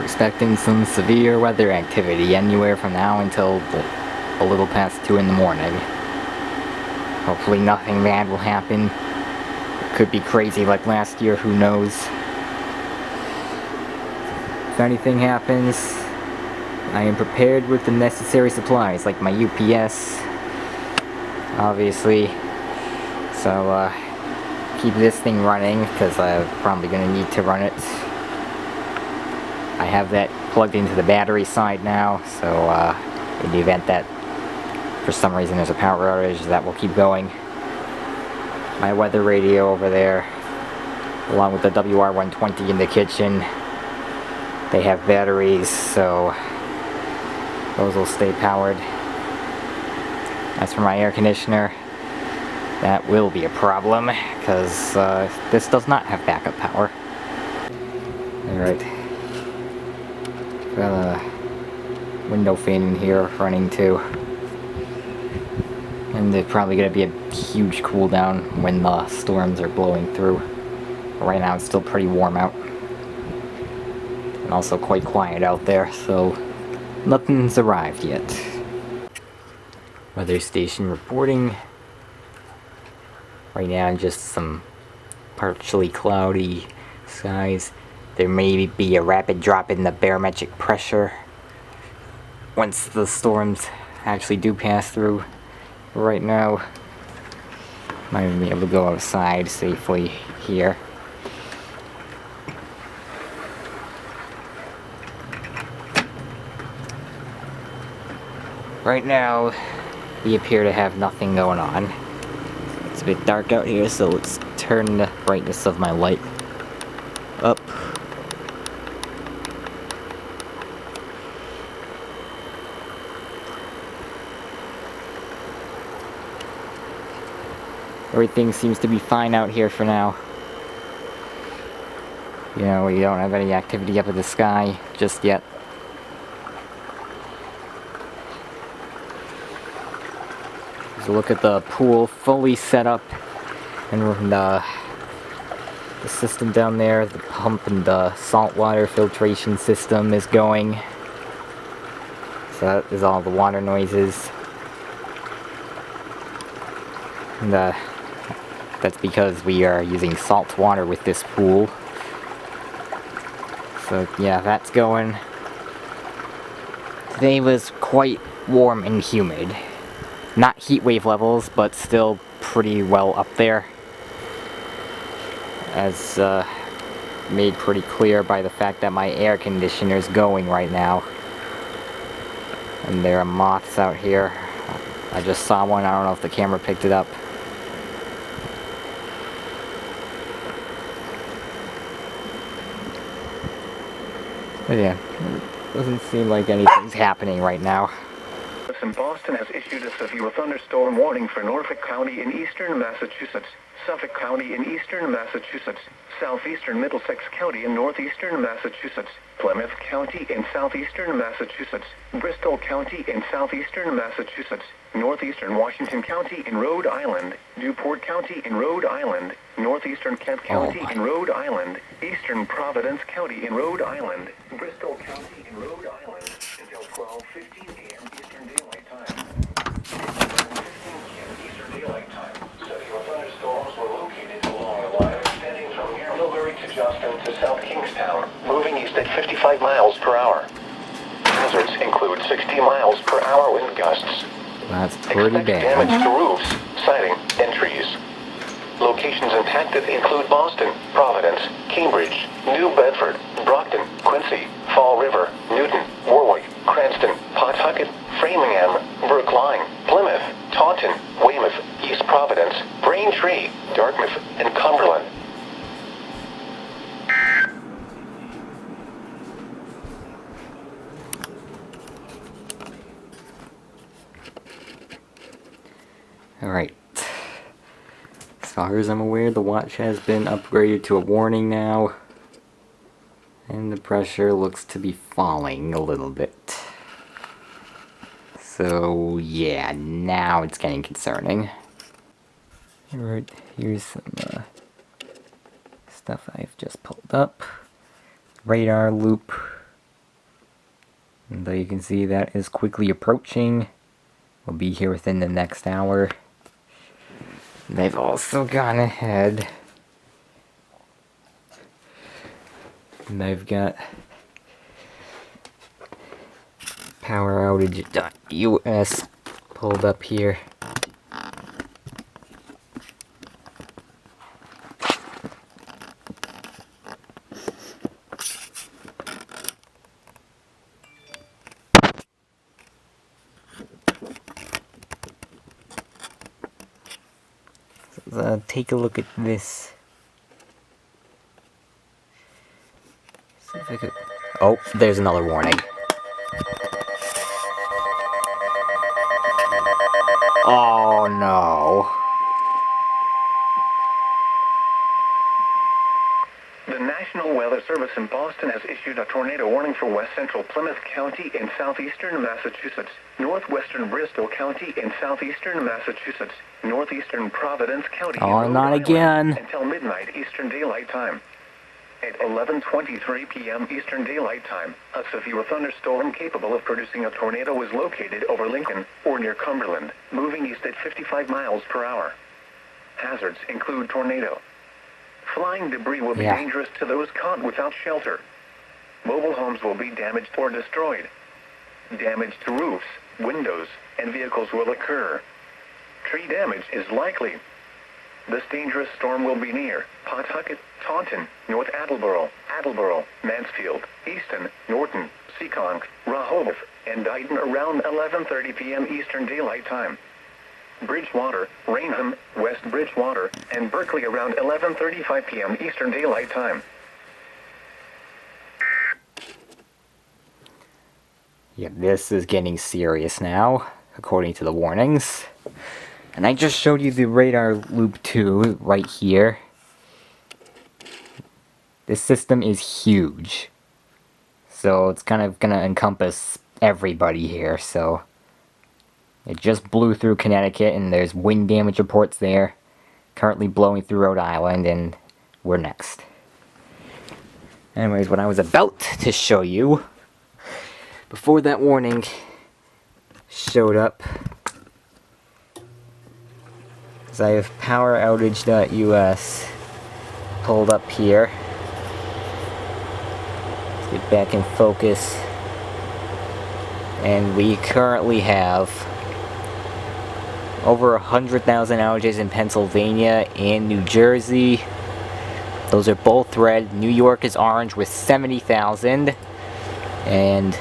We're expecting some severe weather activity anywhere from now until a little past 2 in the morning. Hopefully nothing bad will happen. It could be crazy like last year, who knows. If anything happens, I am prepared with the necessary supplies, like my UPS, obviously. So, keep this thing running, because I'm probably going to need to run it. I have that plugged into the battery side now, so in the event that for some reason there's a power outage, that will keep going. My weather radio over there, along with the WR120 in the kitchen, they have batteries, so those will stay powered. As for my air conditioner, that will be a problem, because this does not have backup power. Alright. Got a window fan in here running too. And there's probably going to be a huge cool down when the storms are blowing through. Right now it's still pretty warm out. And also quite quiet out there, so nothing's arrived yet. Weather station reporting. Right now just some partially cloudy skies. There may be a rapid drop in the barometric pressure once the storms actually do pass through. Right now, might even be able to go outside safely here. Right now, we appear to have nothing going on. It's a bit dark out here, so let's turn the brightness of my light up. Everything seems to be fine out here for now. You know, we don't have any activity up in the sky just yet. Just look at the pool fully set up, and the system down there, the pump and the saltwater filtration system is going. So that is all the water noises. And that's because we are using salt water with this pool. So yeah, that's going. Today was quite warm and humid. Not heat wave levels, but still pretty well up there. As made pretty clear by the fact that my air conditioner is going right now. And there are moths out here. I just saw one, I don't know if the camera picked it up. But yeah, it doesn't seem like anything's happening right now. Boston has issued a severe thunderstorm warning for Norfolk County in eastern Massachusetts, Suffolk County in eastern Massachusetts, southeastern Middlesex County in northeastern Massachusetts, Plymouth County in southeastern Massachusetts, Bristol County in southeastern Massachusetts, northeastern Washington County in Rhode Island, Newport County in Rhode Island, northeastern Kent County in Rhode Island, eastern Providence County in Rhode Island, Bristol County in Rhode Island, until 12:15 a.m. Eastern Daylight Time. 12:15 p.m. Eastern Daylight Time. Severe thunderstorms were located along the line extending from near Millbury to Johnston to South Kingstown, moving east at 55 miles per hour. Hazards include 60 miles per hour wind gusts. That's pretty bad. Damage to roofs, siding, and trees. Locations impacted include Boston, Providence, Cambridge, New Bedford, Brockton, Quincy, Fall River, Newton, Warwick, Cranston, Pawtucket, Framingham, Brookline, Plymouth, Taunton, Weymouth, East Providence, Braintree, Dartmouth, and Cumberland. Alright. As far as I'm aware, the watch has been upgraded to a warning now. And the pressure looks to be falling a little bit. So, yeah, now it's getting concerning. Alright, here's some stuff I've just pulled up. Radar loop And you can see that is quickly approaching. We'll be here within the next hour. They've also gone ahead. And they've got power outage.us pulled up here. Take a look at this. See if I could... Oh, there's another warning. Oh no. The National Weather Service in Boston has issued a tornado warning for west central Plymouth County in southeastern Massachusetts, northwestern Bristol County in southeastern Massachusetts, northeastern Providence County in Rhode not Island again. until midnight Eastern Daylight Time. At 11:23 p.m. Eastern Daylight Time, a severe thunderstorm capable of producing a tornado was located over Lincoln or near Cumberland, moving east at 55 miles per hour. Hazards include tornado. Flying debris will be dangerous to those caught without shelter. Mobile homes will be damaged or destroyed. Damage to roofs, windows, and vehicles will occur. Tree damage is likely. This dangerous storm will be near Pawtucket, Taunton, North Attleboro, Mansfield, Easton, Norton, Seekonk, Rehoboth, and Dighton around 11:30 p.m. Eastern Daylight Time. Bridgewater, Rainham, West Bridgewater, and Berkeley around 11:35 p.m. Eastern Daylight Time. Yeah, this is getting serious now, according to the warnings. And I just showed you the radar loop 2 right here. This system is huge. So it's kind of gonna encompass everybody here, so... It just blew through Connecticut, and there's wind damage reports there. Currently blowing through Rhode Island, and we're next. Anyways, what I was about to show you, before that warning showed up, is I have poweroutage.us pulled up here. Let's get back in focus. And we currently have over 100,000 outages in Pennsylvania and New Jersey. Those are both red. New York is orange with 70,000. And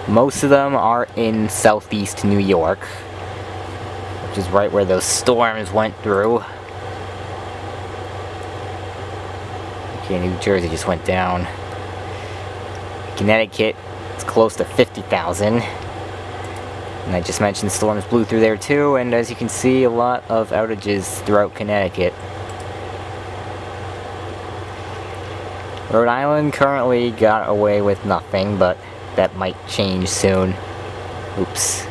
most of them are in southeast New York, which is right where those storms went through. Okay, New Jersey just went down. Connecticut is close to 50,000. And I just mentioned storms blew through there too, and as you can see, a lot of outages throughout Connecticut. Rhode Island currently got away with nothing, but that might change soon. Oops.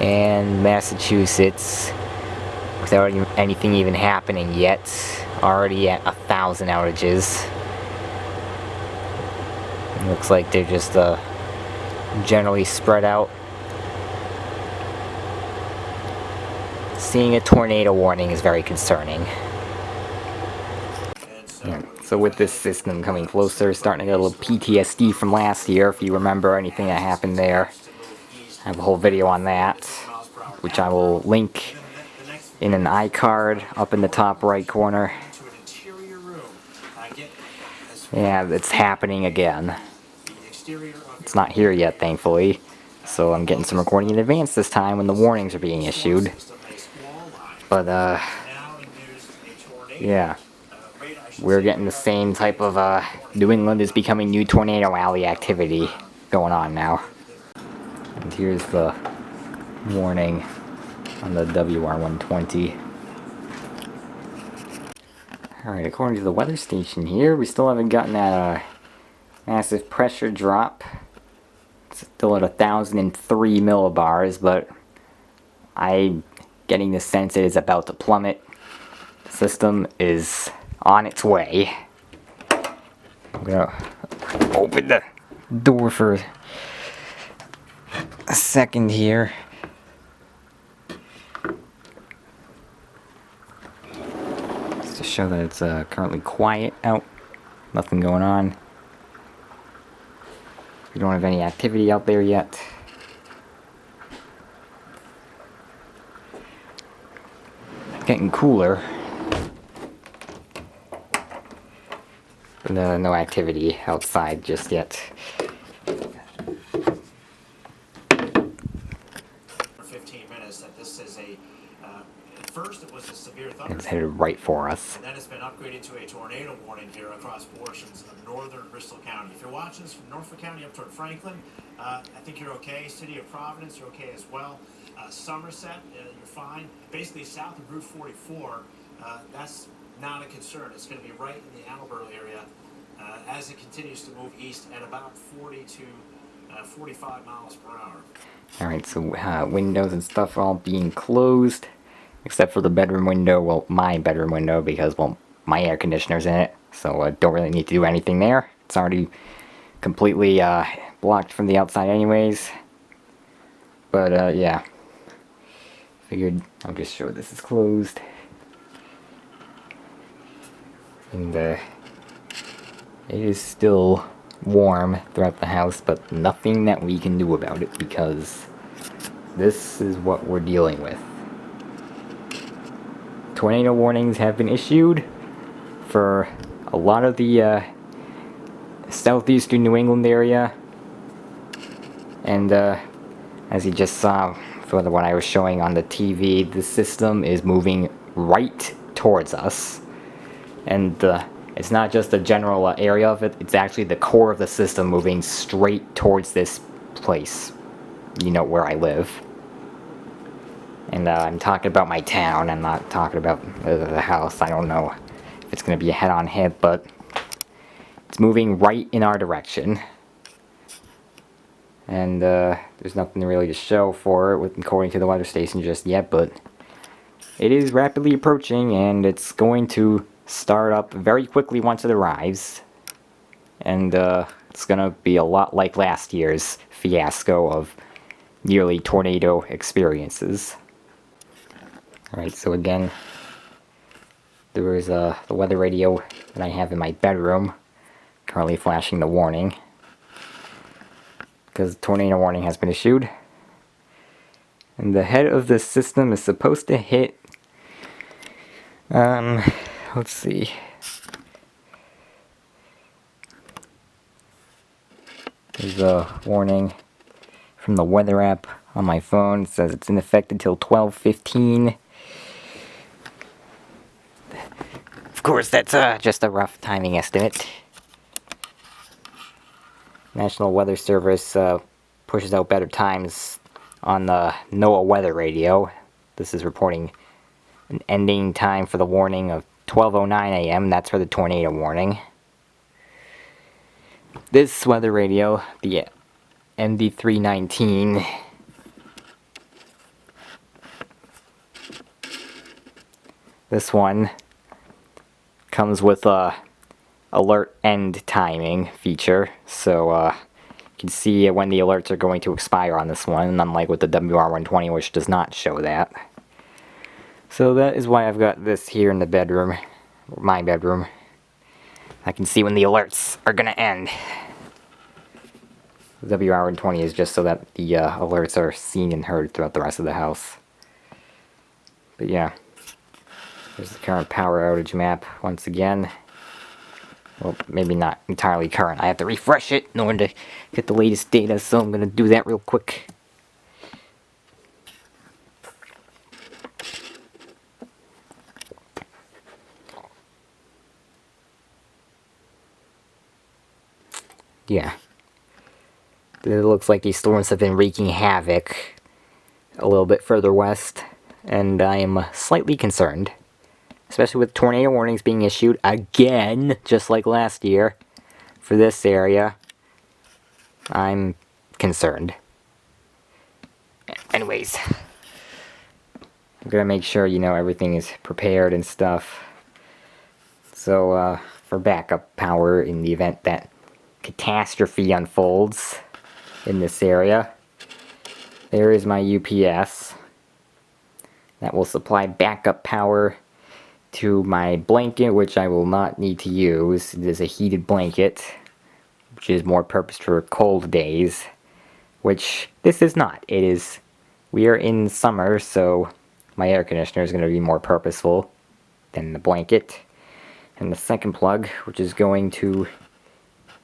And Massachusetts, without anything even happening yet, already at 1,000 outages. It looks like they're just generally spread out. Seeing a tornado warning is very concerning. Yeah, so with this system coming closer, starting to get a little PTSD from last year, if you remember anything that happened there. I have a whole video on that, which I will link in an iCard up in the top right corner. Yeah, it's happening again. It's not here yet, thankfully, so I'm getting some recording in advance this time when the warnings are being issued. But, yeah. We're getting the same type of, New England is becoming new tornado alley activity going on now. And here's the warning on the WR120. Alright, according to the weather station here, we still haven't gotten that, massive pressure drop. It's still at 1,003 millibars, but I'm getting the sense it is about to plummet. The system is on its way. I'm gonna open the door for a second here. Just to show that it's currently quiet out. Nothing going on. We don't have any activity out there yet. Getting cooler. No activity outside just yet. 15 minutes that this is at first it was a severe It's thunderstorm. headed right for us. And then it's been upgraded to a tornado warning here across portions of northern Bristol County. If you're watching this from Norfolk County up toward Franklin, I think you're okay. City of Providence, you're okay as well. Somerset, you're fine. Basically south of Route 44, that's not a concern. It's going to be right in the Attleboro area as it continues to move east at about 40 to 45 miles per hour. Alright, so windows and stuff are all being closed. Except for the bedroom window, well, my bedroom window, because, well, my air conditioner's in it. So I don't really need to do anything there. It's already completely blocked from the outside anyways. But, yeah. Figured I'll just show this is closed. And, it is still warm throughout the house, but nothing that we can do about it because this is what we're dealing with. Tornado warnings have been issued for a lot of the southeastern New England area, and as you just saw for what I was showing on the TV, the system is moving right towards us, and it's not just the general area of it, it's actually the core of the system moving straight towards this place, you know, where I live. And I'm talking about my town, I'm not talking about the house. I don't know if it's going to be a head-on hit, but it's moving right in our direction. And there's nothing really to show for it according to the weather station just yet, but it is rapidly approaching, and it's going to start up very quickly once it arrives. And it's going to be a lot like last year's fiasco of nearly tornado experiences. Alright, so again, there is the weather radio that I have in my bedroom, currently flashing the warning, because the tornado warning has been issued. And the head of the system is supposed to hit, let's see, there's a warning from the weather app on my phone. It says it's in effect until 12:15. Of course, that's just a rough timing estimate. National Weather Service pushes out better times on the NOAA weather radio. This is reporting an ending time for the warning of 12:09 a.m. That's for the tornado warning. This weather radio, the MD319, this one comes with a alert end timing feature, so you can see when the alerts are going to expire on this one, unlike with the WR120, which does not show that. So that is why I've got this here in the bedroom, my bedroom. I can see when the alerts are gonna end. The WR120 is just so that the alerts are seen and heard throughout the rest of the house. But yeah, there's the current power outage map once again. Well, maybe not entirely current. I have to refresh it in order to get the latest data, so I'm going to do that real quick. Yeah. It looks like these storms have been wreaking havoc a little bit further west, and I am slightly concerned. Especially with tornado warnings being issued again, just like last year, for this area. I'm concerned. Anyways, I'm gonna make sure, you know, everything is prepared and stuff. So, for backup power in the event that catastrophe unfolds in this area. There is my UPS. That will supply backup power to my blanket, which I will not need to use. It is a heated blanket, which is more purpose for cold days, which this is not. It is, we are in summer, so my air conditioner is going to be more purposeful than the blanket. And the second plug, which is going to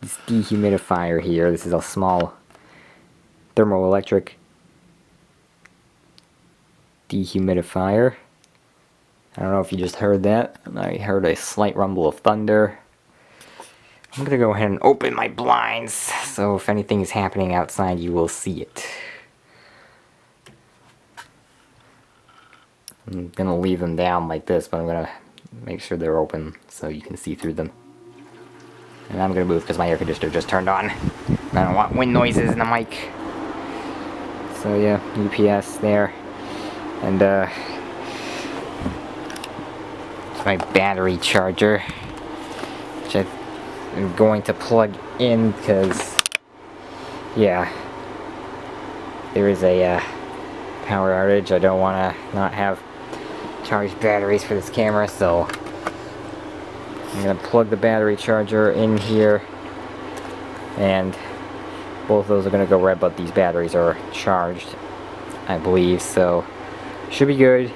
this dehumidifier here. This is a small thermoelectric dehumidifier. I don't know if you just heard that. I heard a slight rumble of thunder. I'm gonna go ahead and open my blinds, so if anything is happening outside, you will see it. I'm gonna leave them down like this, but I'm gonna make sure they're open so you can see through them. And I'm gonna move because my air conditioner just turned on. I don't want wind noises in the mic. So yeah, UPS there. And my battery charger, which I'm going to plug in because, yeah, there is a power outage. I don't want to not have charged batteries for this camera, so I'm going to plug the battery charger in here, and both of those are going to go red, but these batteries are charged, I believe, so should be good.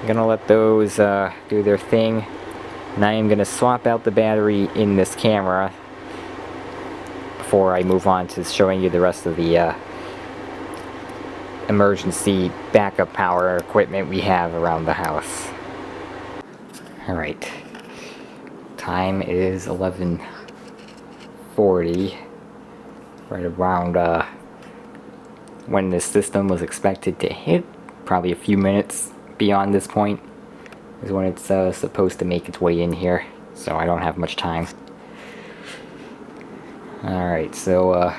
I'm going to let those do their thing, and I am going to swap out the battery in this camera before I move on to showing you the rest of the emergency backup power equipment we have around the house. Alright, time is 11:40, right around when this system was expected to hit. Probably a few minutes beyond this point is when it's supposed to make its way in here, so I don't have much time. Alright, so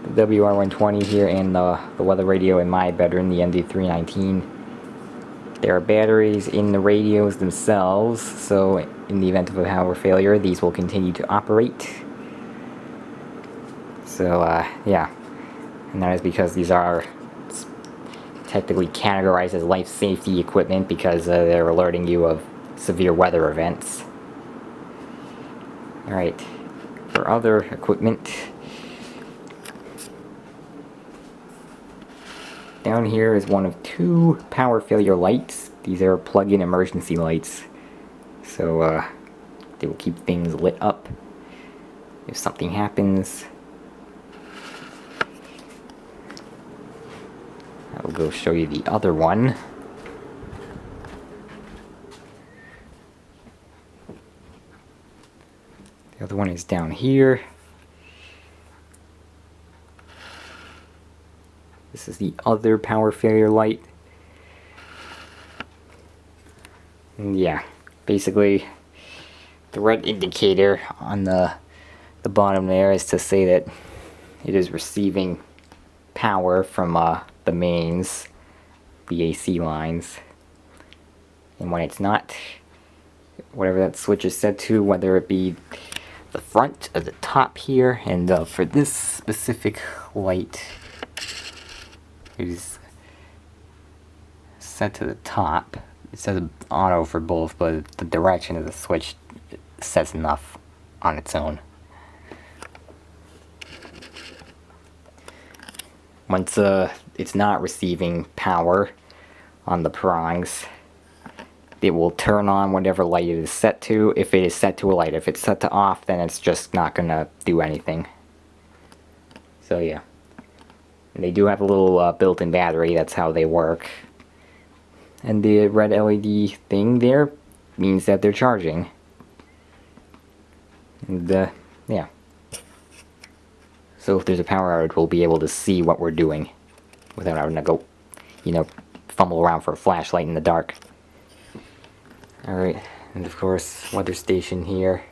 the WR120 here and the weather radio in my bedroom, the MD319. There are batteries in the radios themselves, so in the event of a power failure, these will continue to operate. So, yeah. And that is because these are technically categorized as life safety equipment because they're alerting you of severe weather events. Alright, for other equipment, down here is one of two power failure lights. These are plug-in emergency lights, so they will keep things lit up if something happens. I will go show you the other one. The other one is down here. This is the other power failure light. And yeah, basically the red indicator on the bottom there is to say that it is receiving power from the mains, the AC lines. And when it's not, whatever that switch is set to, whether it be the front or the top here, and for this specific light, it is set to the top. It says auto for both, but the direction of the switch says enough on its own. Once it's not receiving power on the prongs, it will turn on whatever light it is set to, if it is set to a light. If it's set to off, then it's just not gonna do anything. So yeah. And they do have a little built-in battery, that's how they work. And the red LED thing there means that they're charging. And yeah. So if there's a power outage, we'll be able to see what we're doing without having to go, you know, fumble around for a flashlight in the dark. Alright, and of course, weather station here.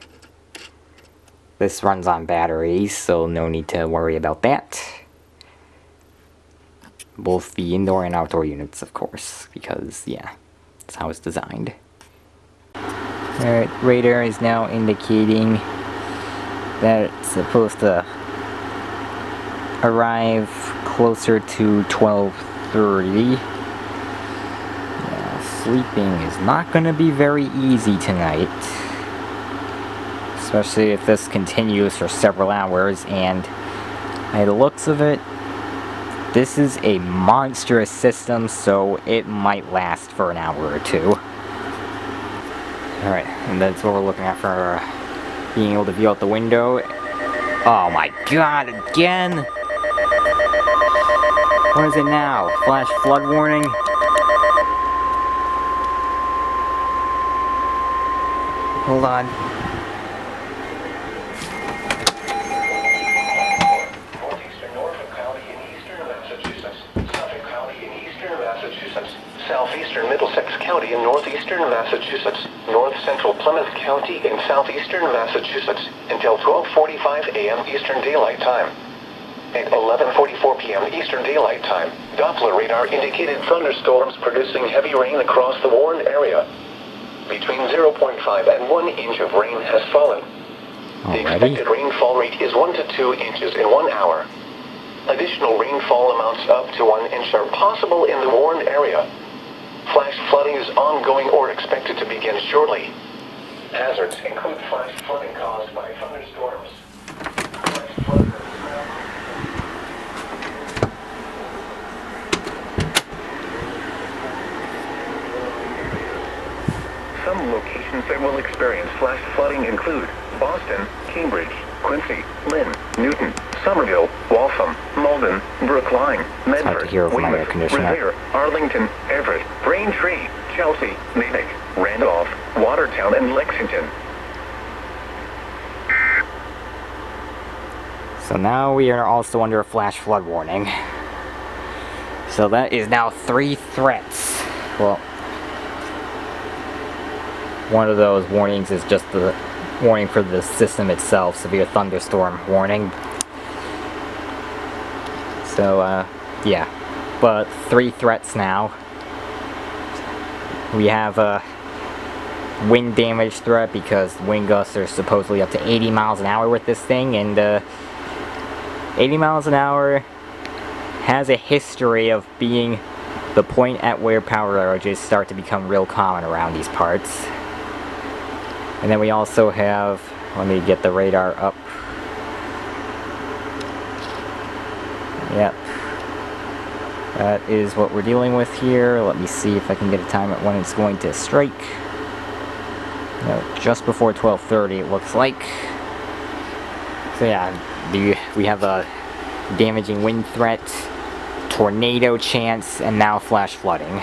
This runs on batteries, so no need to worry about that. Both the indoor and outdoor units, of course, because, yeah, that's how it's designed. Alright, radar is now indicating That's supposed to arrive closer to 12:30. Yeah, sleeping is not going to be very easy tonight. Especially if this continues for several hours, and by the looks of it, this is a monstrous system, so it might last for an hour or two. Alright, and that's what we're looking at for being able to view out the window. Oh my god, again! What is it now? Flash flood warning? Hold on. Northeastern Norfolk County in eastern Massachusetts, Suffolk County in eastern Massachusetts, southeastern Middlesex County in northeastern Massachusetts, north central Plymouth County in southeastern Massachusetts, until 12:45 a.m. Eastern Daylight Time. At 11:44 p.m. Eastern Daylight Time, Doppler radar indicated thunderstorms producing heavy rain across the Warren area. Between 0.5 and 1 inch of rain has fallen. The expected rainfall rate is 1 to 2 inches in 1 hour. Additional rainfall amounts up to 1 inch are possible in the Warren area. Flash flooding is ongoing or expected to begin shortly. Hazards include flash flooding caused by thunderstorms. Flash flooding. Some locations that will experience flash flooding include Boston, Cambridge, Quincy, Lynn, Newton, Somerville, Waltham, Malden, Brookline, Medford, Weymouth, Revere, Arlington, Everett, Braintree, Chelsea, Natick, Randolph, Watertown, and Lexington. So now we are also under a flash flood warning. So that is now 3 threats. Well, one of those warnings is just the warning for the system itself, severe thunderstorm warning. So, yeah. But 3 threats now. We have a wind damage threat because wind gusts are supposedly up to 80 miles an hour with this thing, and 80 miles an hour has a history of being the point at where power outages start to become real common around these parts. And then we also have, let me get the radar up. Yep. That is what we're dealing with here. Let me see if I can get a time at when it's going to strike. No, just before 12:30 it looks like. So yeah, we have a damaging wind threat, tornado chance, and now flash flooding.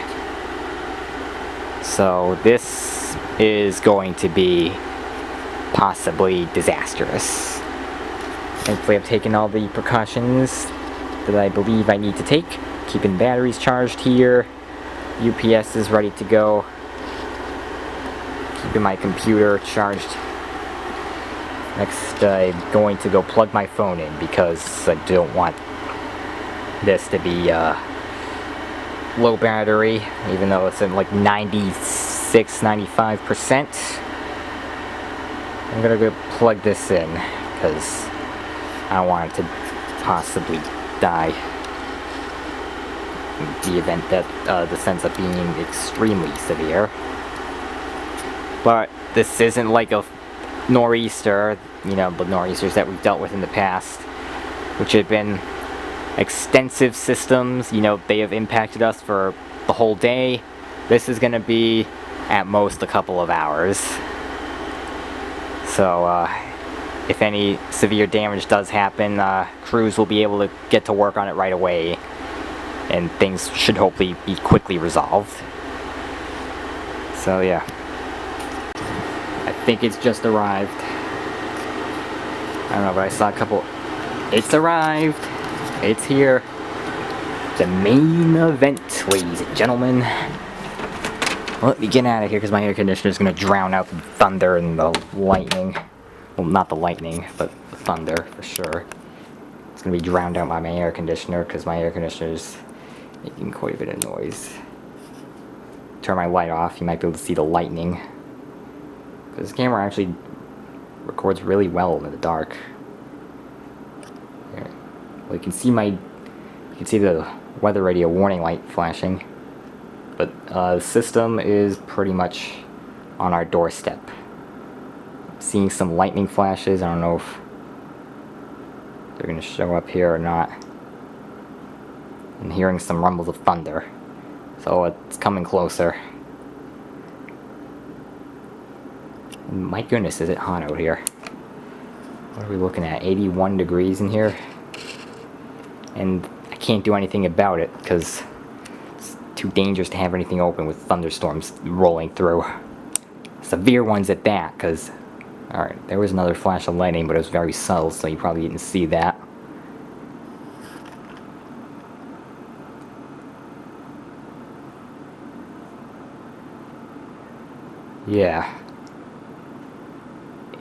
So this is going to be possibly disastrous. Thankfully I've taken all the precautions that I believe I need to take. Keeping batteries charged here. UPS is ready to go. Keeping my computer charged. Next, I'm going to go plug my phone in because I don't want this to be low battery, even though it's in like 95%. I'm gonna go plug this in because I don't want it to possibly die in the event that this ends up being extremely severe. But this isn't like a nor'easter, you know, the nor'easters that we've dealt with in the past, which have been extensive systems. You know, they have impacted us for the whole day. This is gonna be at most a couple of hours. So if any severe damage does happen, crews will be able to get to work on it right away, and things should hopefully be quickly resolved. So yeah, I think it's just arrived. I don't know, but I saw a couple. It's arrived. It's here. The main event, ladies and gentlemen. Let me get out of here because my air conditioner is going to drown out the thunder and the lightning. Well, not the lightning, but the thunder for sure. It's going to be drowned out by my air conditioner because my air conditioner is making quite a bit of noise. Turn my light off, you might be able to see the lightning. Because this camera actually records really well in the dark. Here. Well, you can see the weather radio warning light flashing, but the system is pretty much on our doorstep. Seeing some lightning flashes. I don't know if they're gonna show up here or not. And hearing some rumbles of thunder, so it's coming closer. And my goodness, is it hot out here? What are we looking at? 81 degrees in here, and I can't do anything about it because it's too dangerous to have anything open with thunderstorms rolling through. Severe ones at that, because alright, there was another flash of lightning, but it was very subtle, so you probably didn't see that. Yeah.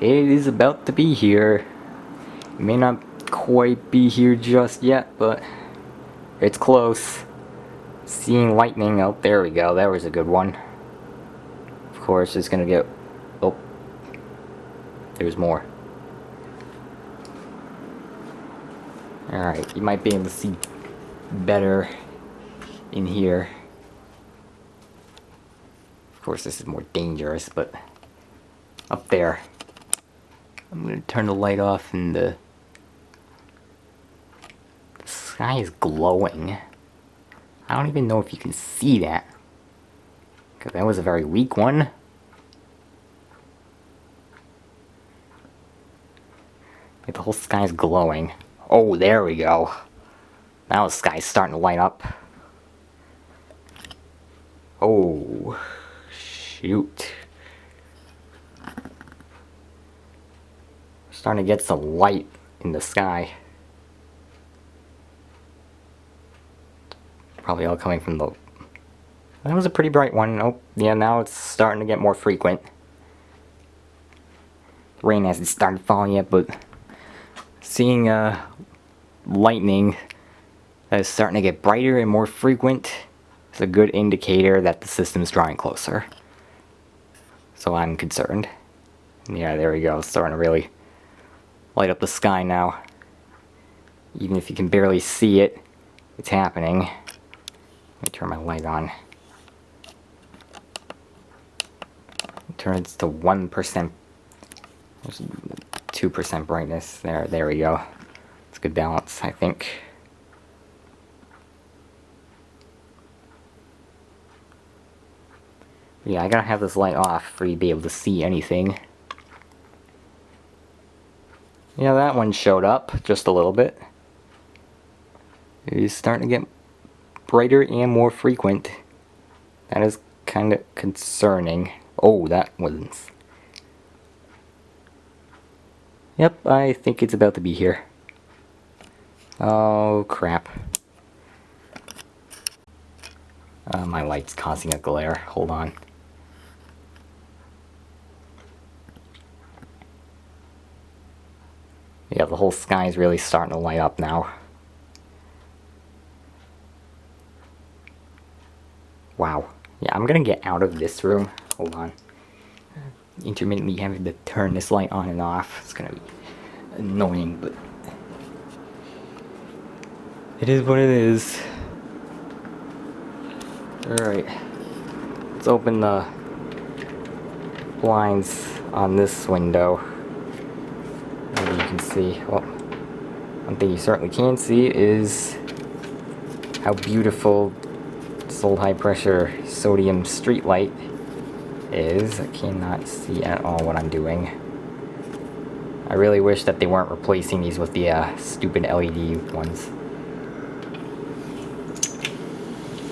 It is about to be here. It may not quite be here just yet, but it's close. Seeing lightning. Oh, there we go. That was a good one. Of course, it's gonna get... Oh. There's more. Alright, you might be able to see better in here. Of course, this is more dangerous, but up there. I'm gonna turn the light off, and the sky is glowing. I don't even know if you can see that, because that was a very weak one. Like, the whole sky is glowing. Oh, there we go. Now the sky's starting to light up. Oh, shoot. Starting to get some light in the sky. Probably all coming from the... That was a pretty bright one. Oh, yeah, now it's starting to get more frequent. Rain hasn't started falling yet, but seeing lightning that is starting to get brighter and more frequent is a good indicator that the system is drawing closer. So I'm concerned. Yeah, there we go. It's starting to really light up the sky now. Even if you can barely see it, it's happening. Let me turn my light on. Turn it to 1%. There's 2% brightness. There we go. It's a good balance, I think. Yeah, I gotta have this light off for you to be able to see anything. Yeah, that one showed up just a little bit. It is starting to get brighter and more frequent. That is kind of concerning. Oh, that one's... Yep, I think it's about to be here. Oh, crap. My light's causing a glare. Hold on. Yeah, the whole sky is really starting to light up now. Wow. Yeah, I'm gonna get out of this room. Hold on. Intermittently having to turn this light on and off. It's gonna be annoying, but it is what it is. Alright. Let's open the blinds on this window. Maybe you can see. Well, one thing you certainly can see is how beautiful this old high pressure sodium street light is. I cannot see at all what I'm doing. I really wish that they weren't replacing these with the stupid LED ones.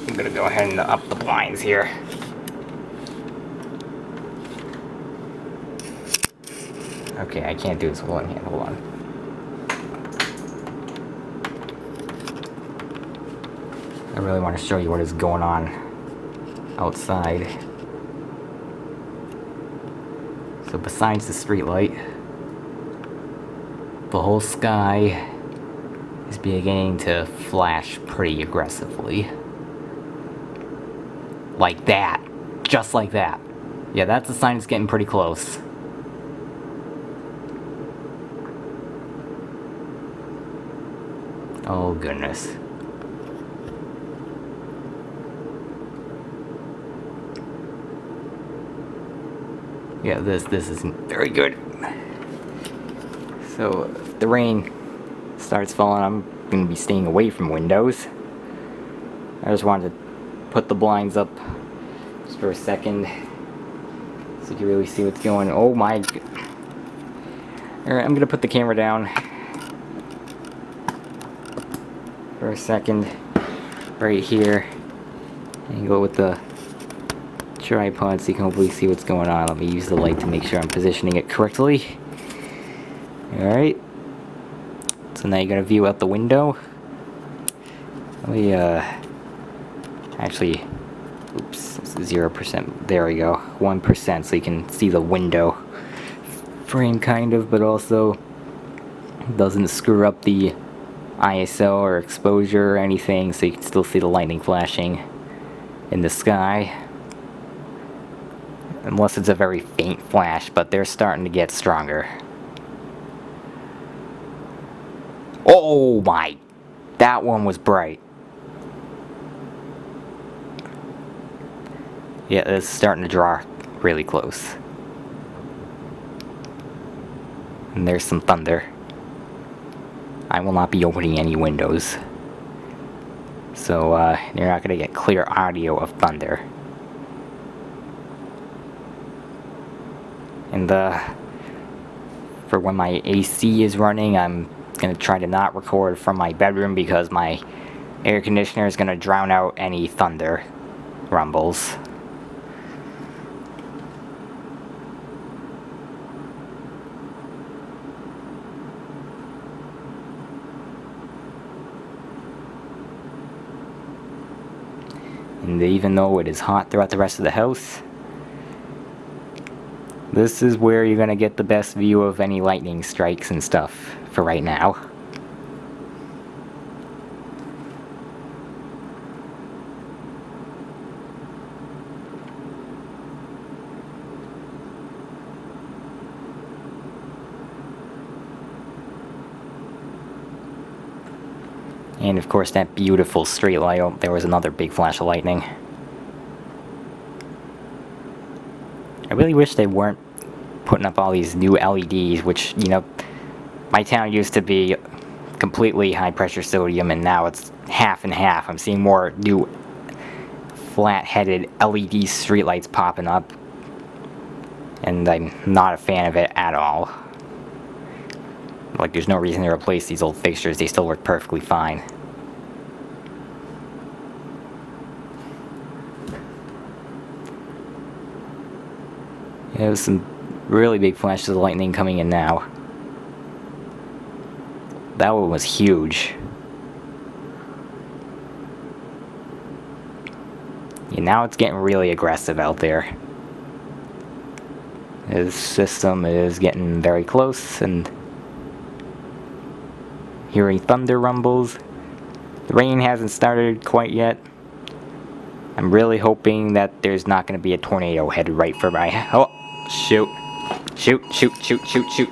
I'm gonna go ahead and up the blinds here. Okay, I can't do this with one hand. Hold on. I really want to show you what is going on outside. So besides the street light, the whole sky is beginning to flash pretty aggressively. Like that. Just like that. Yeah, that's a sign it's getting pretty close. Oh goodness. Yeah, this isn't very good. So if the rain starts falling, I'm gonna be staying away from windows. I just wanted to put the blinds up just for a second so you can really see what's going on. Oh my. Alright, I'm gonna put the camera down for a second right here and go with the tripod so you can hopefully see what's going on. Let me use the light to make sure I'm positioning it correctly. Alright. So now you got a view out the window. Let me, actually, oops, 0%. There we go. 1% so you can see the window frame kind of, but also doesn't screw up the ISO or exposure or anything, so you can still see the lightning flashing in the sky. Unless it's a very faint flash, but they're starting to get stronger. Oh my! That one was bright. Yeah, it's starting to draw really close. And there's some thunder. I will not be opening any windows. So, you're not gonna get clear audio of thunder. And, for when my AC is running, I'm gonna try to not record from my bedroom because my air conditioner is gonna drown out any thunder rumbles. And even though it is hot throughout the rest of the house, this is where you're gonna get the best view of any lightning strikes and stuff for right now. And of course that beautiful straight light. Oh, there was another big flash of lightning. I really wish they weren't putting up all these new LEDs, which, you know, my town used to be completely high pressure sodium and now it's half and half. I'm seeing more new flat-headed LED streetlights popping up, and I'm not a fan of it at all. Like, there's no reason to replace these old fixtures, they still work perfectly fine. Yeah, there's some really big flashes of lightning coming in now. That one was huge. Yeah, now it's getting really aggressive out there. This system is getting very close and hearing thunder rumbles. The rain hasn't started quite yet. I'm really hoping that there's not going to be a tornado headed right for my... Oh, shoot. Shoot, shoot, shoot, shoot, shoot.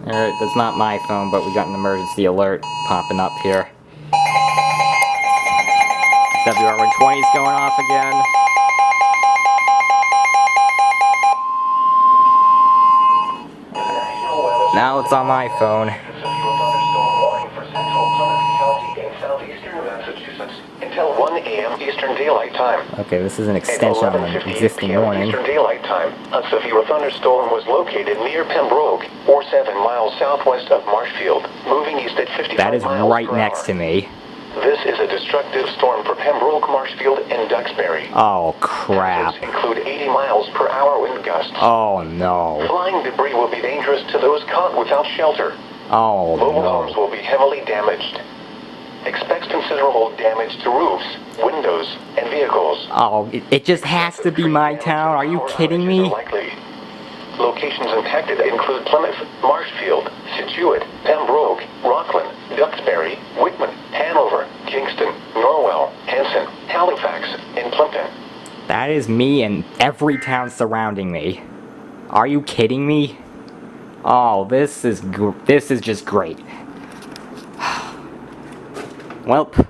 Alright, that's not my phone, but we got an emergency alert popping up here. WR120 is going off again. Now it's on my phone. Until 1 a.m. Eastern Daylight Time. Okay, this is an extension on an existing warning. Eastern Daylight Time. A severe thunderstorm was located near Pembroke, or 7 miles southwest of Marshfield, moving east at 55 miles per hour. That is right next to me. This is a destructive storm for Pembroke, Marshfield, and Duxbury. Oh, crap. Hazards include 80 miles per hour wind gusts. Oh, no. Flying debris will be dangerous to those caught without shelter. Oh, Mobile no. homes will be heavily damaged. Expect considerable damage to roofs, windows, and vehicles. Oh, it just has to be my town. Are you kidding me? Locations impacted include Plymouth, Marshfield, Situate, Pembroke, Rockland, Duxbury, Whitman, Hanover, Kingston, Norwell, Hanson, Halifax, and Plimpton. That is me and every town surrounding me. Are you kidding me? Oh, this is just great. Welp.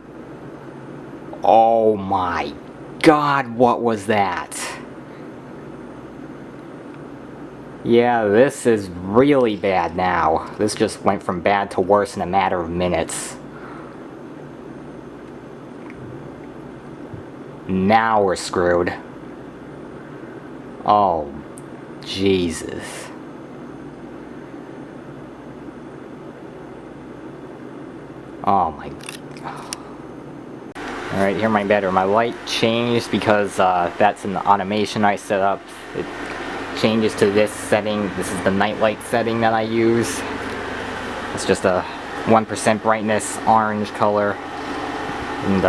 Oh my god, what was that? Yeah, this is really bad now. This just went from bad to worse in a matter of minutes. Now we're screwed. Oh, Jesus. Oh my... Alright, here my better. My light changed because that's an automation I set up. It changes to this setting. This is the night light setting that I use. It's just a 1% brightness orange color. And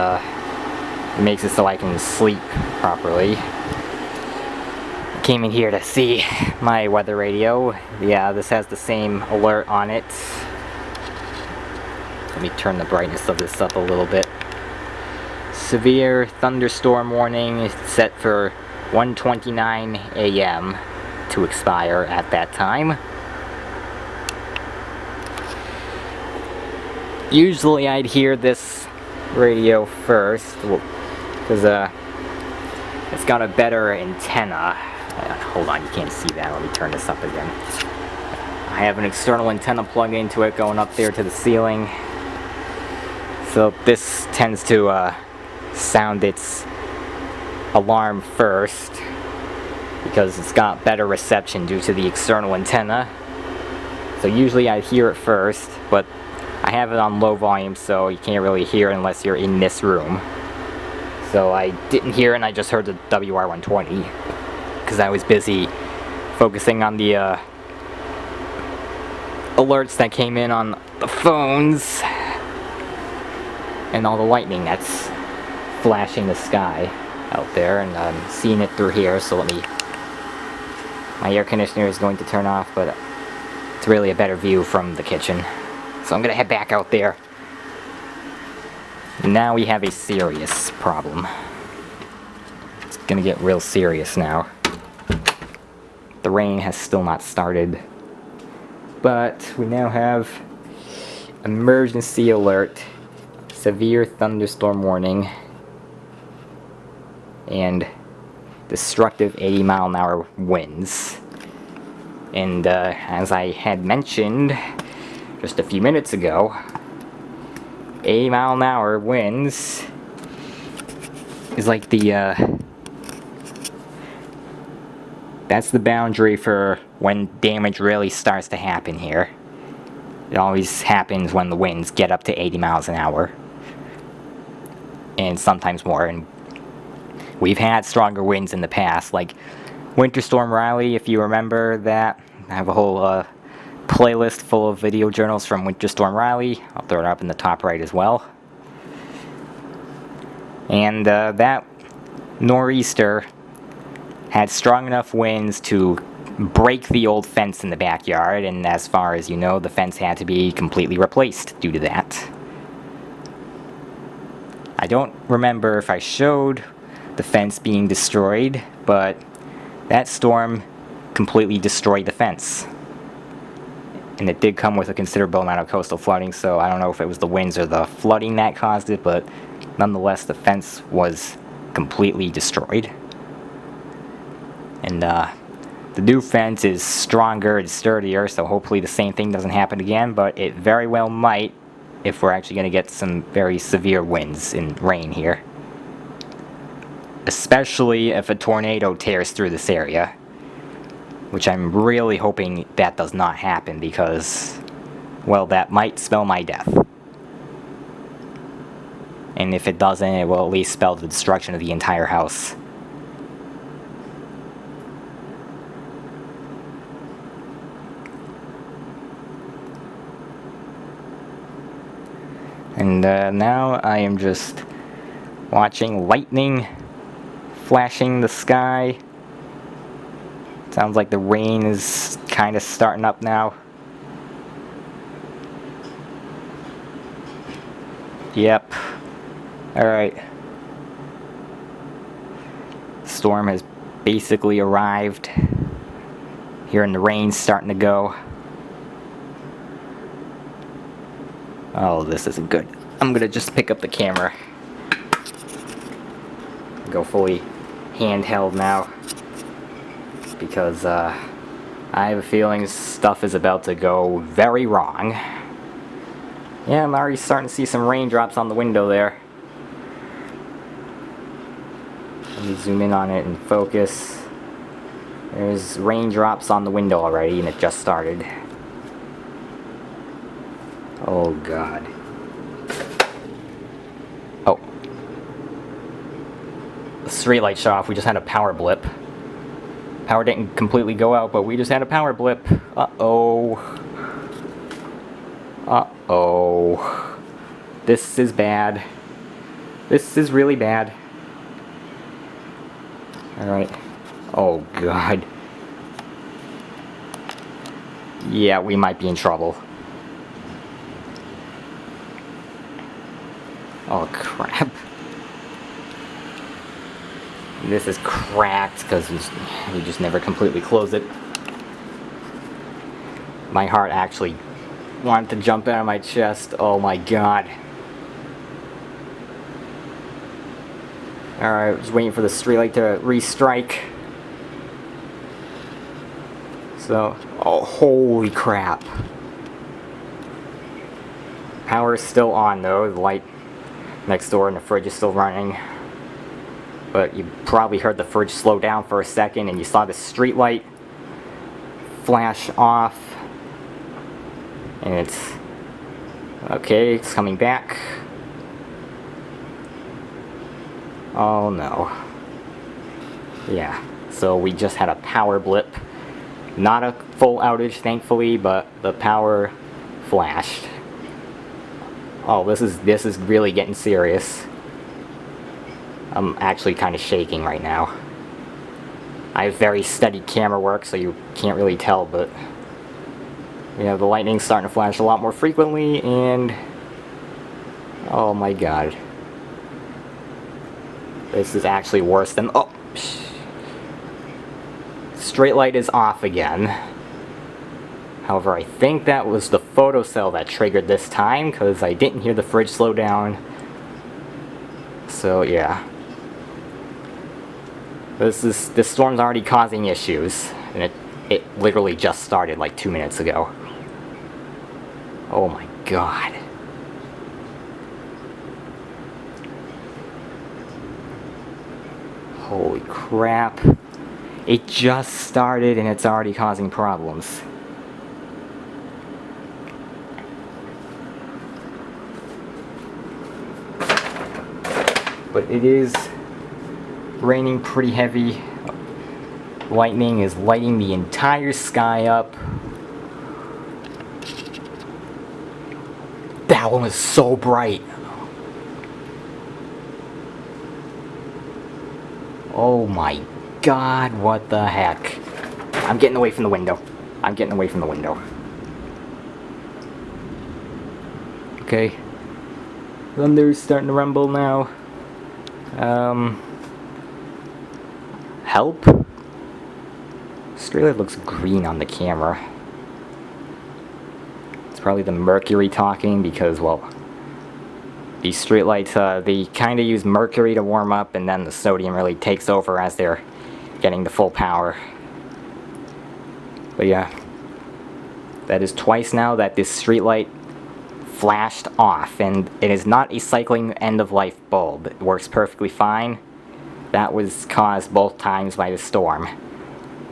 it makes it so I can sleep properly. I came in here to see my weather radio. Yeah, this has the same alert on it. Let me turn the brightness of this up a little bit. Severe thunderstorm warning set for 1:29 a.m. to expire at that time. Usually I'd hear this radio first, because it's got a better antenna. Hold on, you can't see that. Let me turn this up again. I have an external antenna plugged into it going up there to the ceiling. So this tends to sound its alarm first, because it's got better reception due to the external antenna. So usually I'd hear it first, but I have it on low volume, so you can't really hear it unless you're in this room. So I didn't hear it, and I just heard the WR120, because I was busy focusing on the alerts that came in on the phones, and all the lightning that's flashing the sky out there, and I'm seeing it through here. So my air conditioner is going to turn off, but it's really a better view from the kitchen. So I'm gonna head back out there. Now we have a serious problem. It's gonna get real serious now. The rain has still not started, but we now have emergency alert, severe thunderstorm warning, and destructive 80-mile-an-hour winds. And as I had mentioned just a few minutes ago, 80-mile-an-hour winds is like that's the boundary for when damage really starts to happen here. It always happens when the winds get up to 80 miles an hour. And sometimes more. And we've had stronger winds in the past, like Winter Storm Riley, if you remember that. I have a whole playlist full of video journals from Winter Storm Riley. I'll throw it up in the top right as well. And that nor'easter had strong enough winds to break the old fence in the backyard, and as far as you know, the fence had to be completely replaced due to that. I don't remember if I showed the fence being destroyed, but that storm completely destroyed the fence. And it did come with a considerable amount of coastal flooding, so I don't know if it was the winds or the flooding that caused it, but nonetheless, the fence was completely destroyed. And the new fence is stronger and sturdier, so hopefully the same thing doesn't happen again, but it very well might if we're actually going to get some very severe winds and rain here. Especially if a tornado tears through this area, which I'm really hoping that does not happen, because, well, that might spell my death. And if it doesn't, it will at least spell the destruction of the entire house. And now I am just watching lightning flashing the sky. Sounds like the rain is kind of starting up now. Yep. Alright. Storm has basically arrived. Hearing the rain starting to go. Oh, this isn't good. I'm gonna just pick up the camera. Go fully handheld now. Because, I have a feeling stuff is about to go very wrong. Yeah, I'm already starting to see some raindrops on the window there. Let me zoom in on it and focus. There's raindrops on the window already, and it just started. Oh god. Oh. The streetlight shut off. We just had a power blip. Power didn't completely go out, but we just had a power blip. Uh-oh. Uh-oh. This is bad. This is really bad. Alright. Oh god. Yeah, we might be in trouble. Oh crap. This is cracked because we just never completely close it. My heart actually wanted to jump out of my chest. Oh my god. Alright, just waiting for the streetlight to restrike. So, oh holy crap. Power is still on though. The light next door and the fridge is still running. But you probably heard the fridge slow down for a second and you saw the street light flash off. And it's... okay, it's coming back. Oh no. Yeah, so we just had a power blip. Not a full outage, thankfully, but the power flashed. Oh, this is really getting serious. I'm actually kind of shaking right now. I have very steady camera work, so you can't really tell, but... yeah, the lightning's starting to flash a lot more frequently, and... oh my god. This is actually worse than... oh! Straight light is off again. However, I think that was the photocell that triggered this time, because I didn't hear the fridge slow down. So, yeah. This storm's already causing issues, and it literally just started like 2 minutes ago. Oh my god. Holy crap. It just started and it's already causing problems. But it is raining pretty heavy. Lightning is lighting the entire sky up. That one was so bright. Oh my god, what the heck. I'm getting away from the window. I'm getting away from the window. Okay. Thunder's starting to rumble now. Help? Streetlight looks green on the camera. It's probably the mercury talking because, well, these streetlights, they kind of use mercury to warm up and then the sodium really takes over as they're getting the full power. But yeah, that is twice now that this streetlight flashed off, and it is not a cycling end-of-life bulb. It works perfectly fine. That was caused both times by the storm.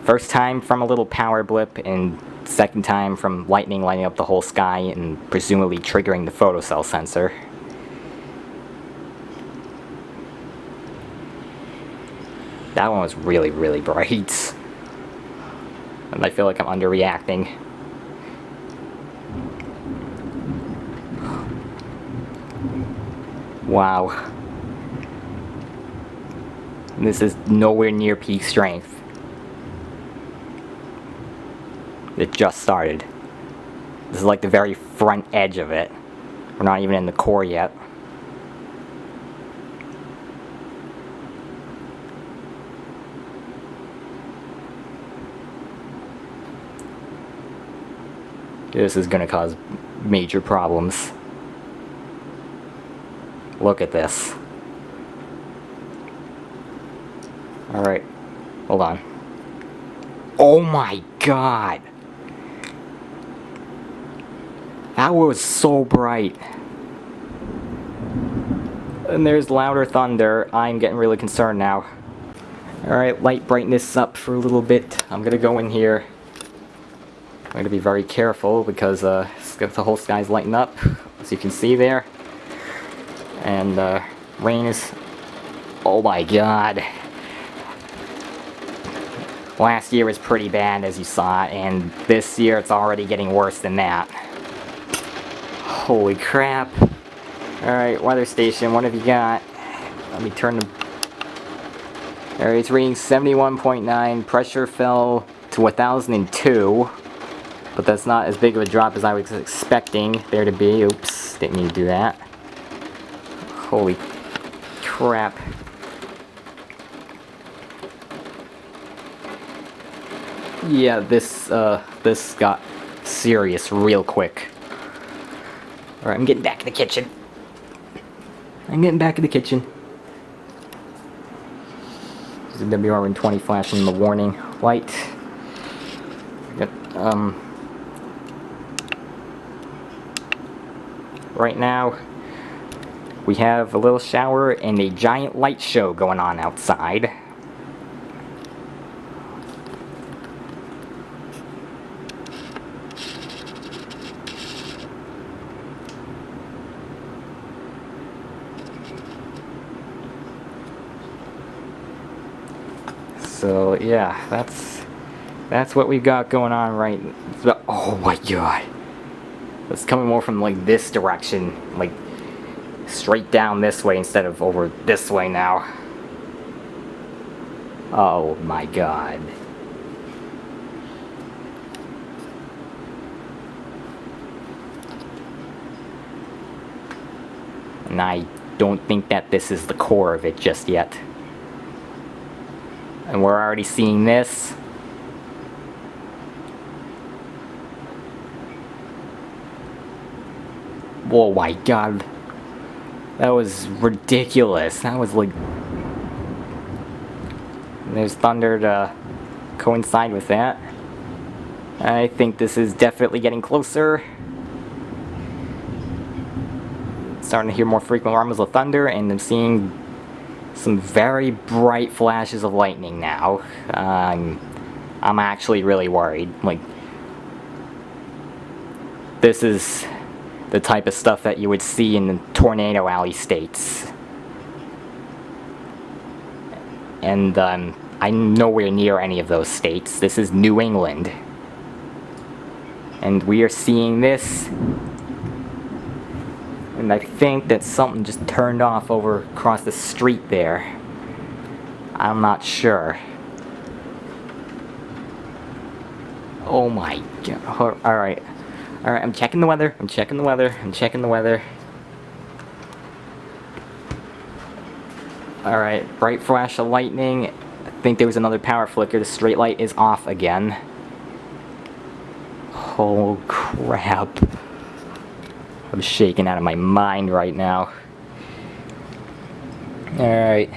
First time from a little power blip, and second time from lightning lighting up the whole sky and presumably triggering the photocell sensor. That one was really, really bright. And I feel like I'm underreacting. Wow. This is nowhere near peak strength. It just started. This is like the very front edge of it. We're not even in the core yet. This is gonna cause major problems. Look at this. Alright, hold on. Oh my god! That was so bright. And there's louder thunder. I'm getting really concerned now. Alright, light brightness up for a little bit. I'm gonna go in here. I'm gonna be very careful because the whole sky's lighting up, as you can see there. And rain is... Oh my god. Last year was pretty bad, as you saw, and this year it's already getting worse than that. Holy crap. Alright, weather station, what have you got? Let me turn the... Alright, it's reading 71.9, pressure fell to 1,002, but that's not as big of a drop as I was expecting there to be. Oops, didn't mean to do that. Holy crap. Yeah, this got serious real quick. Alright, I'm getting back in the kitchen. There's a WRN20 flashing the warning light. Right now, we have a little shower and a giant light show going on outside. So yeah, that's what we've got going on right. Oh my god, it's coming more from like this direction, like straight down this way instead of over this way now. Oh my god. And I don't think that this is the core of it just yet. And we're already seeing this. Oh my god. That was ridiculous. That was like... There's thunder to coincide with that. I think this is definitely getting closer. Starting to hear more frequent rumbles of thunder, and I'm seeing some very bright flashes of lightning now. I'm actually really worried. Like, this is the type of stuff that you would see in the tornado alley states. And I'm nowhere near any of those states. This is New England. And we are seeing this. And I think that something just turned off over across the street there. I'm not sure. Oh my god. Alright. Alright, I'm checking the weather. Alright, bright flash of lightning. I think there was another power flicker. The straight light is off again. Oh crap. I'm shaking out of my mind right now. Alright.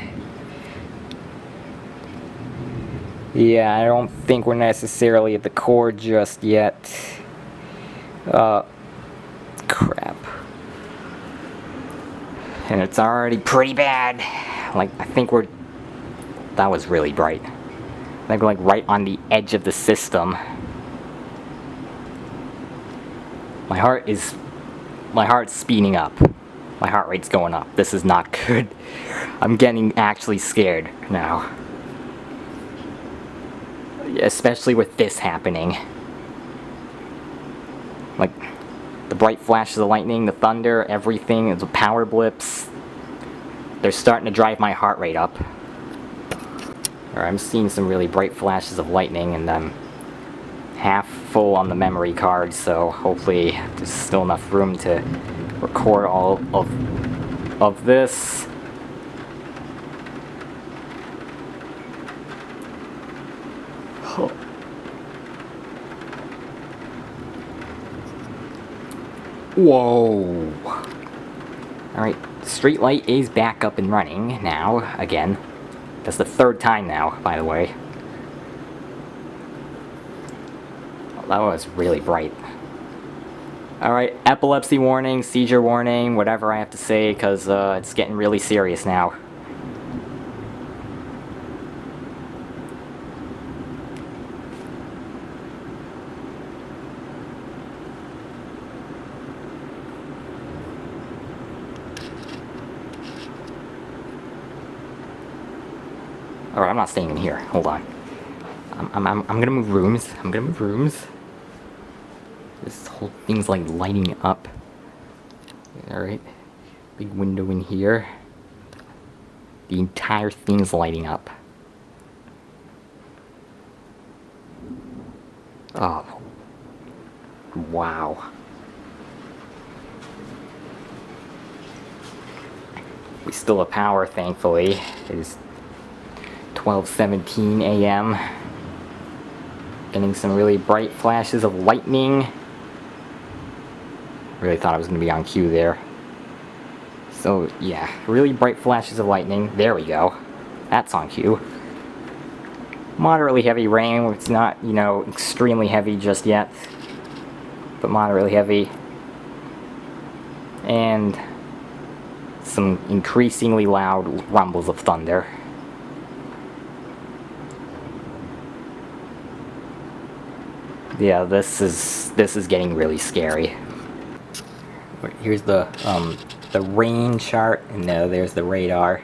Yeah, I don't think we're necessarily at the core just yet. Crap. And it's already pretty bad. Like, I think we're... That was really bright. I think we're like right on the edge of the system. My heart's speeding up. My heart rate's going up. This is not good. I'm getting actually scared now. Especially with this happening. Like, the bright flashes of lightning, the thunder, everything, the power blips. They're starting to drive my heart rate up. I'm seeing some really bright flashes of lightning, and I'm half full on the memory card, so hopefully there's still enough room to record all of this. Whoa. Alright, The street light is back up and running now, again. That's the third time now, by the way. Oh, that was really bright. Alright, epilepsy warning, seizure warning, whatever I have to say, because it's getting really serious now. Alright, I'm not staying in here. Hold on. I'm gonna move rooms. I'm gonna move rooms. This whole thing's like lighting up. Alright. Big window in here. The entire thing's lighting up. Oh. Wow. We still have power, thankfully. It is 12:17 a.m. Getting some really bright flashes of lightning. Really thought I was going to be on cue there. So, yeah, really bright flashes of lightning. There we go. That's on cue. Moderately heavy rain. It's not, you know, extremely heavy just yet, but moderately heavy. And some increasingly loud rumbles of thunder. Yeah, this is getting really scary. Here's the rain chart, and there's the radar.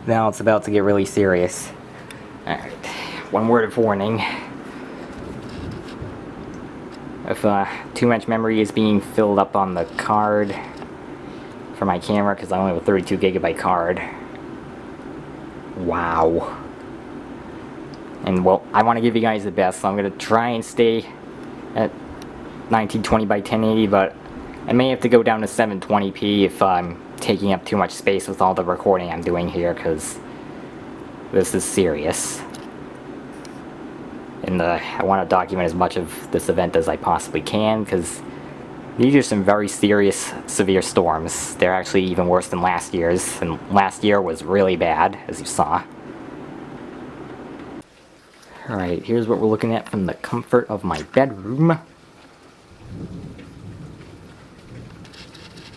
Now it's about to get really serious. Alright, one word of warning. If too much memory is being filled up on the card for my camera, because I only have a 32 gigabyte card. Wow. And well, I want to give you guys the best, so I'm going to try and stay at 1920 by 1080, but I may have to go down to 720p if I'm taking up too much space with all the recording I'm doing here, because this is serious. And I want to document as much of this event as I possibly can, because these are some very serious, severe storms. They're actually even worse than last year's, and last year was really bad, as you saw. Alright, here's what we're looking at from the comfort of my bedroom.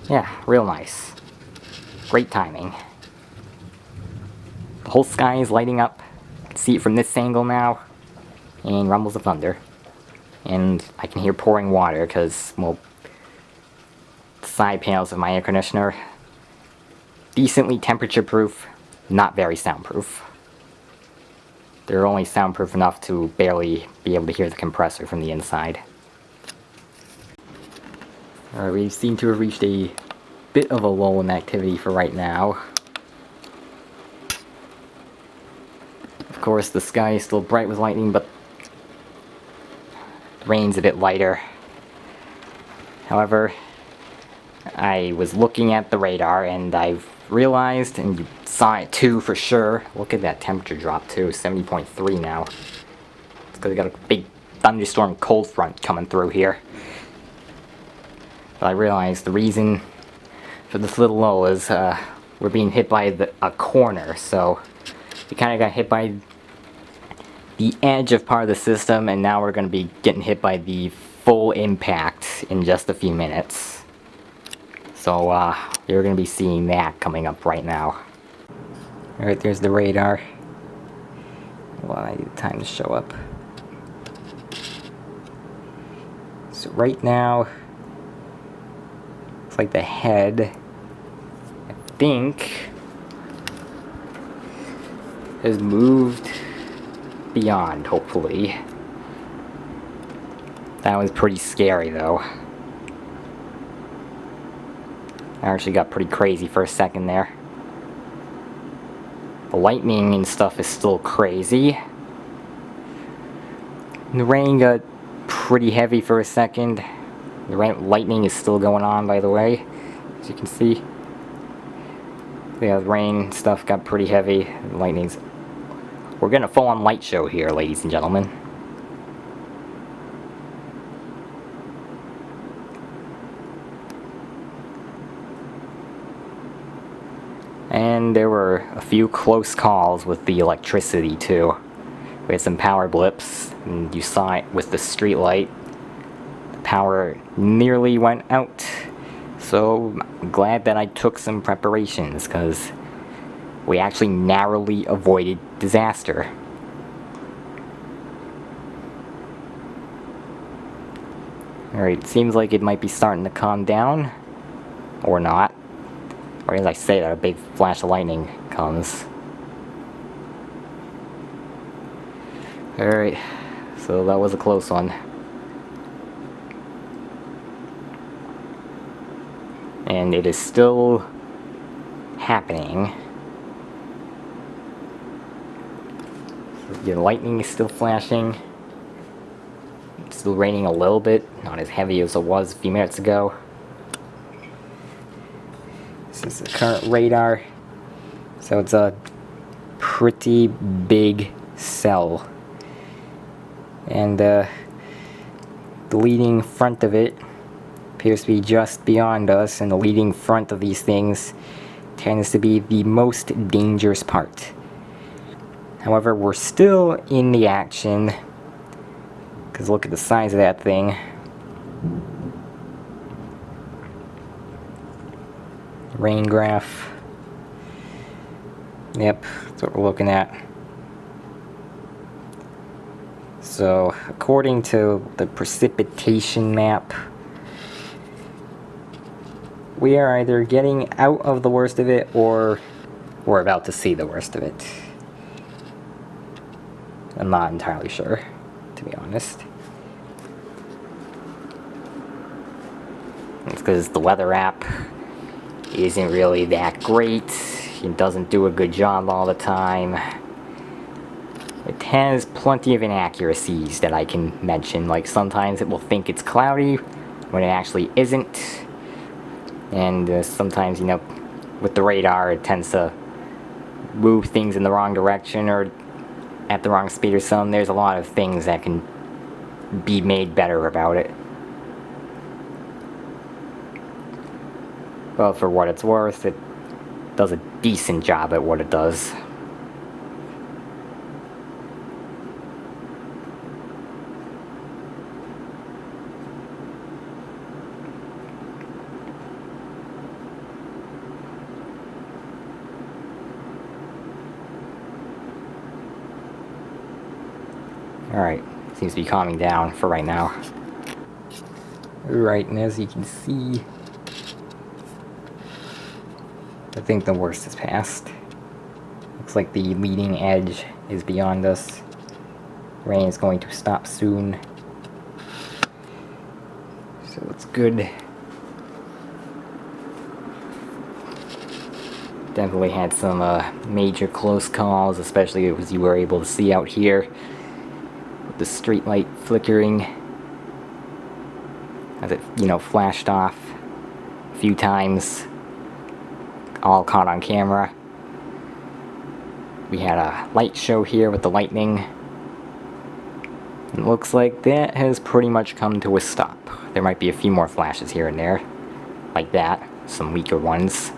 Yeah, real nice. Great timing. The whole sky is lighting up. I can see it from this angle now. And rumbles of thunder. And I can hear pouring water because, well, the side panels of my air conditioner, decently temperature proof, not very soundproof. They're only soundproof enough to barely be able to hear the compressor from the inside. Alright, we seem to have reached a bit of a lull in activity for right now. Of course, the sky is still bright with lightning, but the rain's a bit lighter. However, I was looking at the radar and I've realized, and you saw it too for sure, look at that temperature drop too, 70.3 now. It's because we got a big thunderstorm cold front coming through here. But I realized the reason for this little lull is we're being hit by a corner, so we kind of got hit by the edge of part of the system, and now we're going to be getting hit by the full impact in just a few minutes. So you're going to be seeing that coming up right now. Alright, there's the radar. Well, I need time to show up. So right now, it's like the head, I think, has moved beyond, hopefully. That was pretty scary, though. I actually got pretty crazy for a second there. The lightning and stuff is still crazy. And the rain got pretty heavy for a second. The lightning is still going on, by the way, as you can see. Yeah, the rain stuff got pretty heavy. The lightning's... We're getting a full-on light show here, ladies and gentlemen. And there were a few close calls with the electricity too. We had some power blips, and you saw it with the street light. The power nearly went out. So I'm glad that I took some preparations, because we actually narrowly avoided disaster. Alright, seems like it might be starting to calm down. Or not. Or as I say that, a big flash of lightning comes. Alright, so that was a close one. And it is still happening. So the lightning is still flashing. It's still raining a little bit, not as heavy as it was a few minutes ago. This is the current radar. So it's a pretty big cell. And the leading front of it appears to be just beyond us, and the leading front of these things tends to be the most dangerous part. However, we're still in the action, because look at the size of that thing. Rain graph. Yep, that's what we're looking at. So, according to the precipitation map, we are either getting out of the worst of it, or we're about to see the worst of it. I'm not entirely sure, to be honest. It's because the weather app isn't really that great. It doesn't do a good job all the time. It has plenty of inaccuracies that I can mention, like sometimes it will think it's cloudy when it actually isn't. And sometimes, you know, with the radar it tends to move things in the wrong direction or at the wrong speed or something. There's a lot of things that can be made better about it. Well, for what it's worth, it does a decent job at what it does. Alright, seems to be calming down for right now. Right, and as you can see, I think the worst is past. Looks like the leading edge is beyond us. Rain is going to stop soon. So it's good. Definitely had some major close calls, especially as you were able to see out here. The street light flickering as it, you know, flashed off a few times, all caught on camera. We had a light show here with the lightning. It looks like that has pretty much come to a stop. There might be a few more flashes here and there, like that, some weaker ones.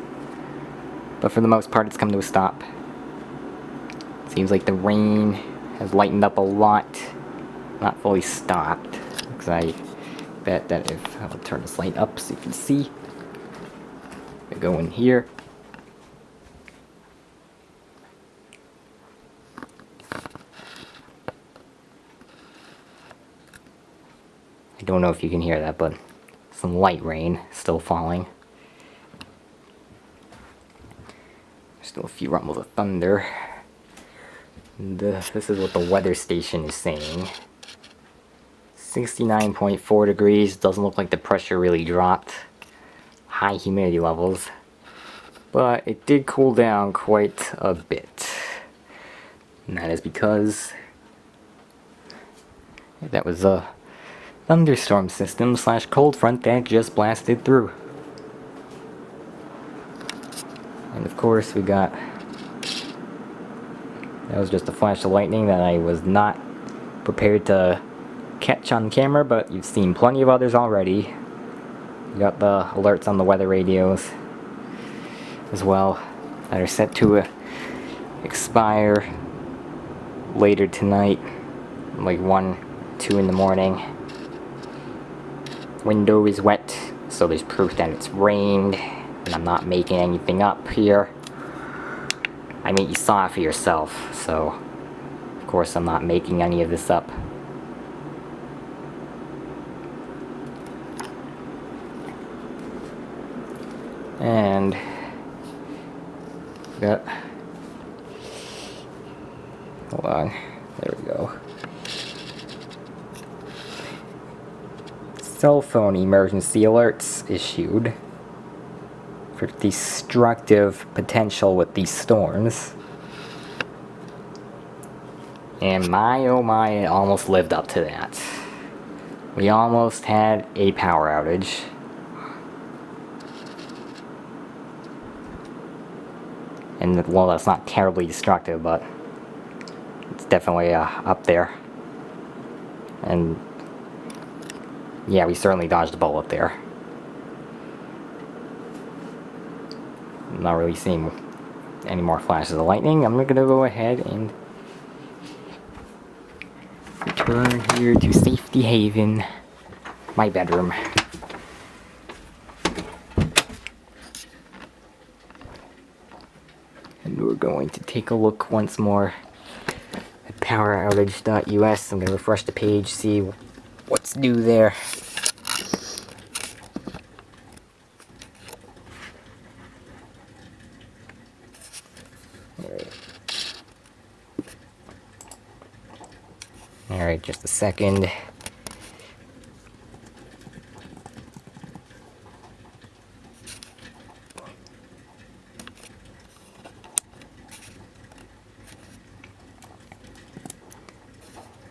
But for the most part, it's come to a stop. Seems like the rain has lightened up a lot. Not fully stopped, because I bet that if I'll turn this light up so you can see. I go in here. I don't know if you can hear that, but some light rain still falling. Still a few rumbles of thunder. And this is what the weather station is saying. 69.4 degrees, doesn't look like the pressure really dropped. High humidity levels. But it did cool down quite a bit. And that is because that was a thunderstorm system / cold front that just blasted through. And of course we got, that was just a flash of lightning that I was not prepared to catch on camera, but you've seen plenty of others already. You got the alerts on the weather radios as well. that are set to expire later tonight, like 1, 2 in the morning. Window is wet, so there's proof that it's rained, and I'm not making anything up here. I mean, you saw it for yourself, so of course I'm not making any of this up. And got, hold on, there we go. Cell phone emergency alerts issued for destructive potential with these storms. And my oh my, it almost lived up to that. We almost had a power outage. And well, that's not terribly destructive, but it's definitely up there. And yeah, we certainly dodged a bullet there. I'm not really seeing any more flashes of lightning. I'm gonna go ahead and return here to Safety Haven, my bedroom. And we're going to take a look once more at poweroutage.us. I'm going to refresh the page, see what's new there. Alright, just a second.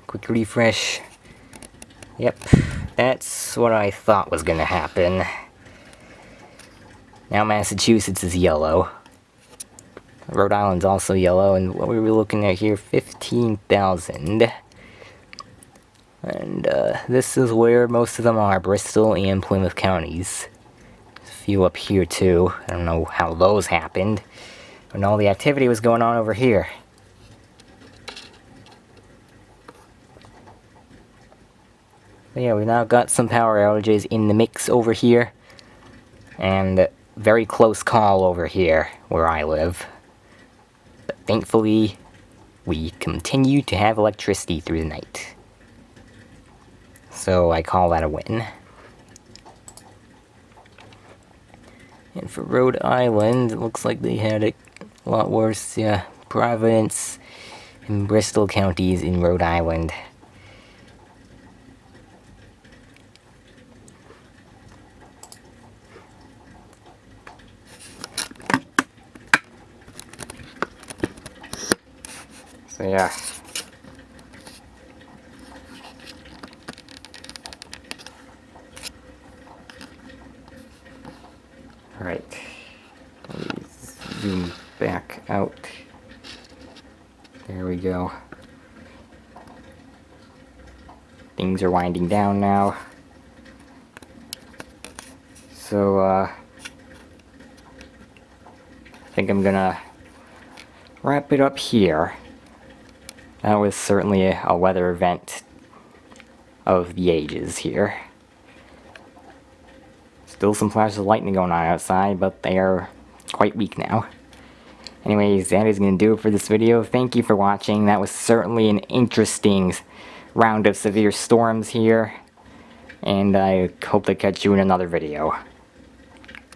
Quick refresh. Yep, that's what I thought was gonna happen. Now Massachusetts is yellow. Rhode Island's also yellow, and what we were looking at here, 15,000. And this is where most of them are, Bristol and Plymouth counties. There's a few up here too. I don't know how those happened. When all the activity was going on over here. But yeah, we've now got some power outages in the mix over here. And very close call over here, where I live. But thankfully, we continue to have electricity through the night. So I call that a win. And for Rhode Island, it looks like they had it a lot worse. Yeah, Providence and Bristol counties in Rhode Island. So yeah. Alright. Let me zoom back out. There we go. Things are winding down now. So, I think I'm gonna wrap it up here. That was certainly a weather event of the ages here. Still some flashes of lightning going on outside, but they are quite weak now. Anyways, that is going to do it for this video. Thank you for watching. That was certainly an interesting round of severe storms here. And I hope to catch you in another video.